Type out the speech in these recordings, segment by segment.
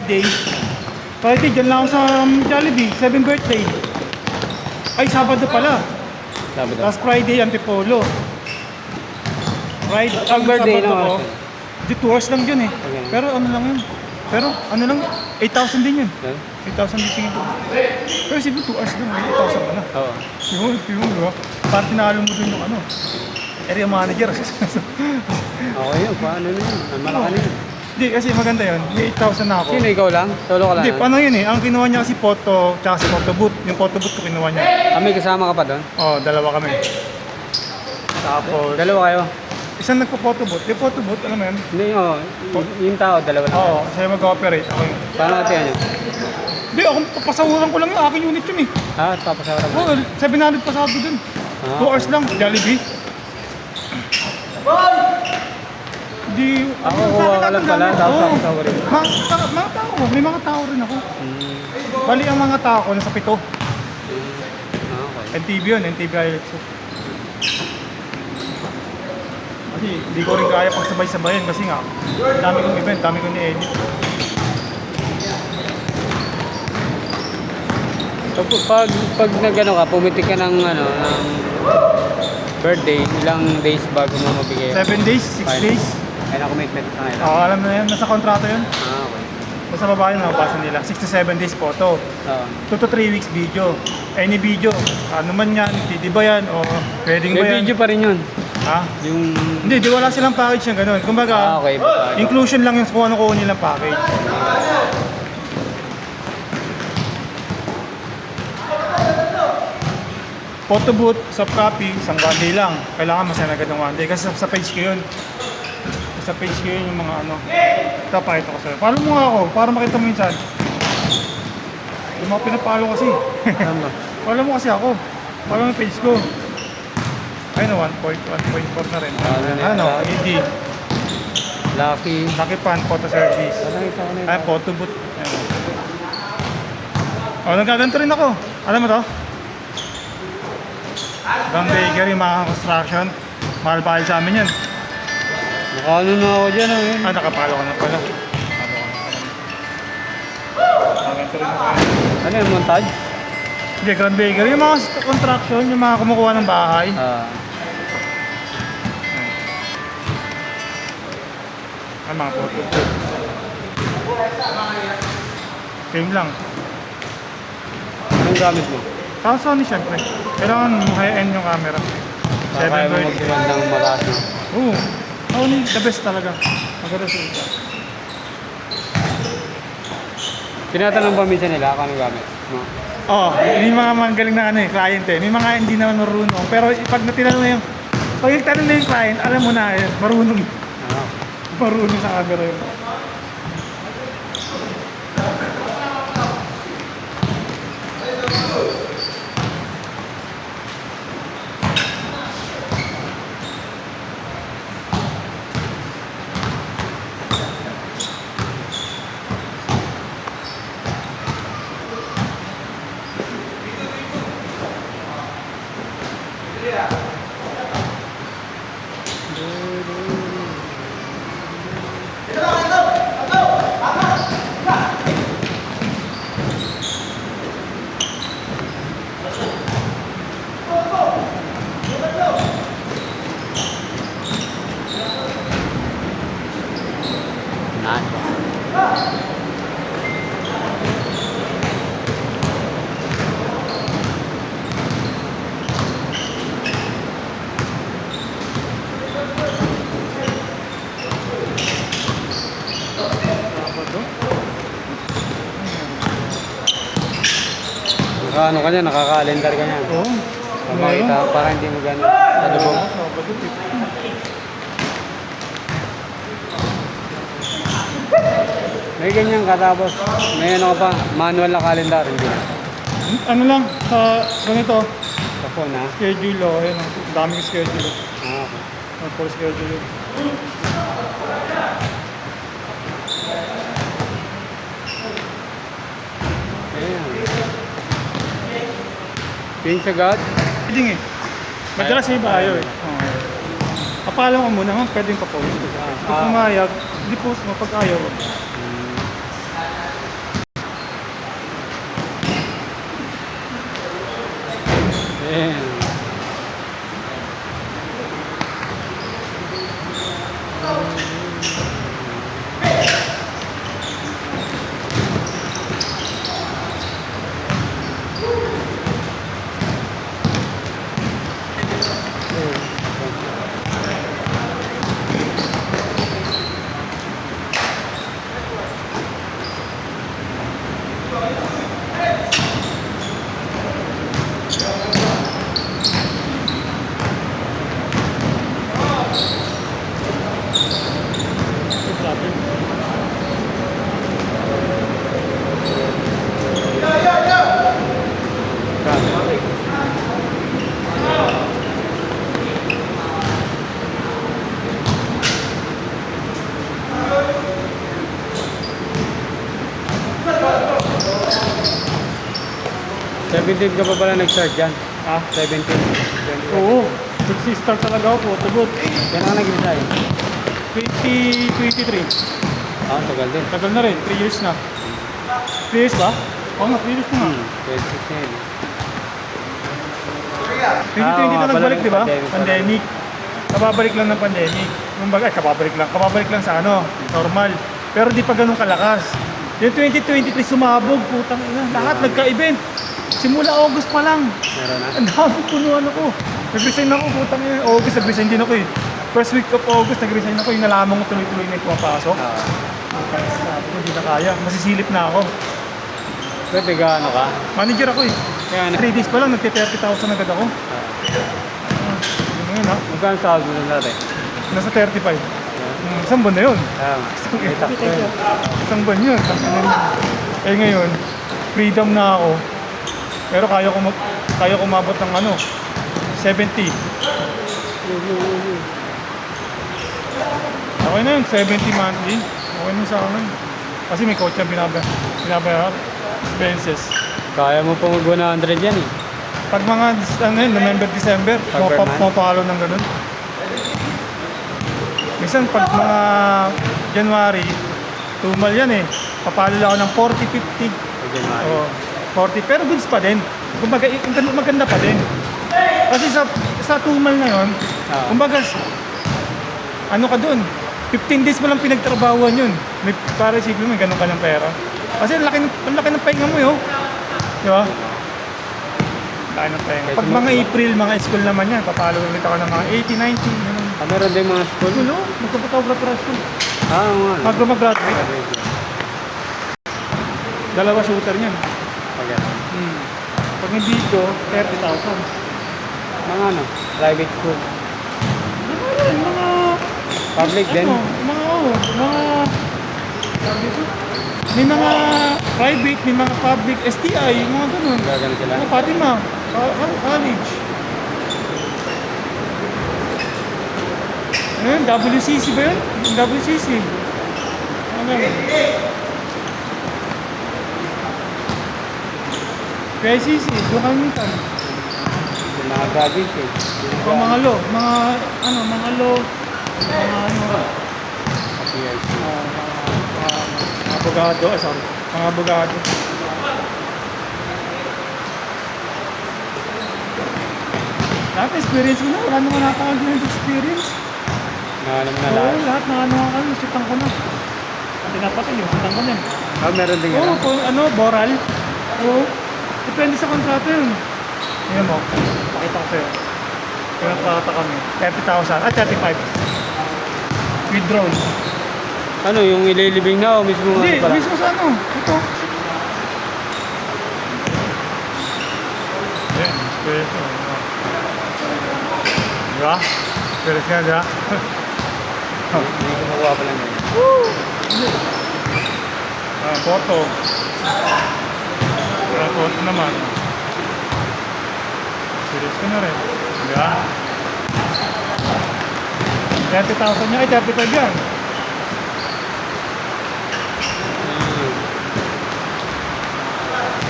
Friday. Friday, dyan lang ako sa Jollibee, 7th birthday. Ay, Sabado pala. Sabado. Tapos Friday, Antipolo. Friday, Ang birthday Sabado na ko. Di 2 hours lang yun eh. Okay. Pero ano lang yun. Pero ano lang, 8,000 din yun. Eh? 8,000 din tingin ko. Pero siguro 2 hours lang, 8,000 ka na. Oo. Yun, diba? Parang tinalo mo dun yung ano, area manager. Okay yun, paano na yun? Ang malaki na yun. Hindi, kasi maganda yun. May 8,000 na ako. Sino, ikaw lang? Solo ka lang? Hindi, paano yun eh? Ang kinuha niya kasi photo, tsaka si photo booth. Yung photo booth ko kinuha niya. May kasama ka pa doon? Oo, dalawa kami. Tapos, Dalawa kayo? isang nagpo-photo booth. Yung photo booth, alam mo yun? Hindi, yung tao, dalawa lang. Oo, siya mag-ooperate. Ako yun. Paano natin yan yun? Hindi, ako papasahuran ko lang yung aking unit yun eh. Papasawaran mo? Oo, 700 pasado dun. 2 hours lang, Jollibee. Hindi, Ako, kuha ka lang pala, tapos ako sa rin. Mga tao, may mga tao rin ako. Bali ang mga tao ko, nasa 7. Okay. NTV yun, NTV ILX. Kasi hindi ko rin kaya pagsabay-sabayan kasi nga, dami kong event, dami kong ni-edit. So, pag nag-ano ka, pumitik ka ng birthday, ilang days bago mo mabigay? 7 days, 6 Fine. days. Ay, na-commitment ka ngayon. Oo, alam na yan, nasa kontrata yun. Okay. Basta baba yun, mabasa nila. 6 to 7 days photo. Oo. 2 to 3 weeks video. Any video, ano man yan, hindi ba yan, o wedding ba May yan? video pa rin yun. Ha? Yung... Hindi, di wala silang package yung ganun. Kumbaga, okay. inclusion lang yung kung ano kuha nilang package. Photo booth, soft copy, isang one day lang. Kailangan masaya agad ng one day. Kasi sa page ko yun. Sa page ko yun yung mga ano. Ito, pakita ko sa'yo. Follow mo nga ako, para makita mo yun saan. Yung mga pinapalo kasi. Tama. Follow mo kasi ako. Follow mo yung page ko. Ayun na, 1.4 na rin. Ano, ED. Lucky Pan, photo service. Ay, photo booth. Ayun. O, nagaganto rin ako. Alam mo to? Gang bakery, mga construction. Mahal-bahal sa amin yan. Nakano na ako dyan. Ah, nakapalo ka na pala. Nagaganto rin ako. Ano yung montage? Hindi, Grand Bakery. Yung mga construction, yung mga kumukuha ng bahay. Ay, mga photo. Same lang. Anong gamit mo? Saka Sony syempre. Kailangan high-end yung camera. Kaya mo mag-run ng mataas na. Oo. Sony, the best talaga. Maganda sa ito. Tinatanong ba minsan nila kung anong gamit? No? Oo, may mga magaling na ano eh, client eh. May mga hindi naman marunong. Pero pag natinanong na yung, pag nagtanong na yung client, alam mo na eh, marunong. Marunong sa camera yun. Ano ka niya, nakaka-calendar ka niya. Oo. Makita, para hindi mo gano'n. Ano ba? May ganyan ka tapos may ano ka pa, manual na calendar, hindi na. Ano lang, sa ganito, Sa phone ha? schedule o, ayun, ang daming schedule. Okay. For schedule. Ayan. Thanks agad. Pwedeng eh. Madalas sa iba ayaw eh. Papalam ko muna, pwedeng pa-post. Kung pumayag, hindi post mo pag ayaw. 17 ka pa pala nag-start dyan. Ah, 17. 20. oo. Nag-start talaga ako, puto boot. Yan ang nag-resign. 2023. Ah, tagal din. Tagal na rin, 3 years na. 3 years ba? Oo nga, 3 years na nga. 26 na yun. 2020 na nga pala, nagbalik, di ba? pandemic. Pandemic. Kababalik lang ng pandemic. Kababalik lang sa ano, normal. Pero di pa ganun kalakas. Yung 2023 sumabog, putang ina. Lahat nagka-event. Simula August pa lang. Meron na. Ang dami punuan ako. Nag-resign ako, putang ina. August, nag-resign din ako eh. First week of August, nag-resign ako. Yung nalaman ko tuloy-tuloy na yung pumapasok. Ah. Sabi ko, hindi na kaya. Masisilip na ako. Pwede ka ano ka? Manager ako eh. Kaya na. 3 days pa lang, nagti-30,000 agad ako. Yun ngayon ha. Magkano sa album na natin? Nasa 35. Isang buwan na yun. Tama. May tax na yun. Isang buwan yun. Eh ngayon, freedom na ako. Pero kaya ko mabot ng ano, 70. Okay na yun, 70 monthly. Okay na sa akin. Kasi may coach ang binabayar. Expenses. Kaya mo pa mag-100 yan eh. Pag mga ano yun, November, December, Pag per month? pumapalo ng ganun. Minsan pag mga January, tumal yan eh. Papalo lang ako ng 40, 50. Pag January. Oh, 40. Pero goods pa din. Kumbaga, maganda pa din. Kasi sa tumal na yun, Ah. kumbaga, ano ka dun? 15 days mo lang pinagtrabahuan yun. Para isipin mo, ganun ka ng pera. Kasi ang laki ng pahinga mo yun. Di ba? Laki ng pahinga. Pag mga April, mga school naman yan, papalo ulit ako ng mga 80, 90. Ganun. Ah, meron din mga school? Ano? Magkapatawag school. Ah, oo nga. Mag-graduate. Dalawa shooter niyan. Pag ano. Pag hindi ito, 30,000. Mga ano? Private school. Mga Public din? May mga private, may mga public, STI, mga ganun. Gagano sila? Mga Fatima, college. Ano yun? WCC ba yun? WCC. Ano yun? PICC, doon kami minsan. Yung mga graduate eh. O mga law, mga PIC. mga abogado, mga abogado. Lahat experience ko na, wala naman nakakawag din experience. Alam na Oo, lahat. lahat na nasitan ko na. Tinapatay yung sitang ko na. Ah, meron din Oo, gano'n. kung boral. Oo, depende sa kontrata yun. Ngayon mo, pakita ko sa'yo. Pinapata kami, 30,000, 35. Withdrawn. Ano, yung ililibing na o mismo Hindi, ano pala? mismo sa ano, ito. Yan, experience mo. Diba? Experience nga, diba? Hindi ko makuha pala ngayon. Photo. Photo naman. Experience ko na rin. Diba? 30,000 niya, ay 35 yan.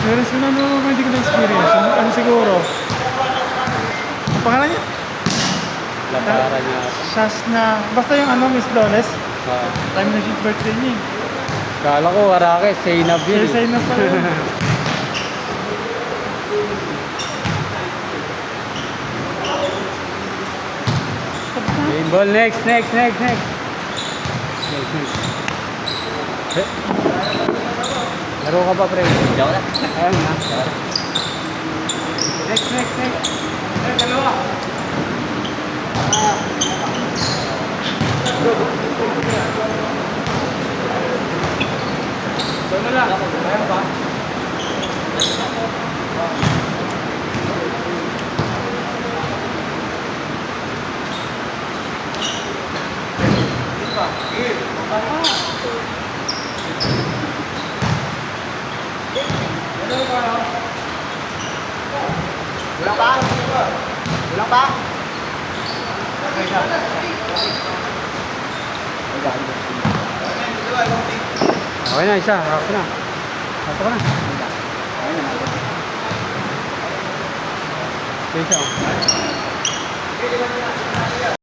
Experience ko na hindi ko na-experience. Ano siguro? Ang pangalan niya? Lapara niya. Shasna. Basta yung Miss Flawless. Ah. Time na sheet birthday niya. Kala ko, Arake, Zainab yun. Say na pala. Game ball, next. Next. Eh. Laro ka pa, pre? Diyan na. Ayun na. Next. Dalawa. Doon na lang. Ayan pa. Kulang pa? Okay na, isa. Harap na. Harap na. Peace out.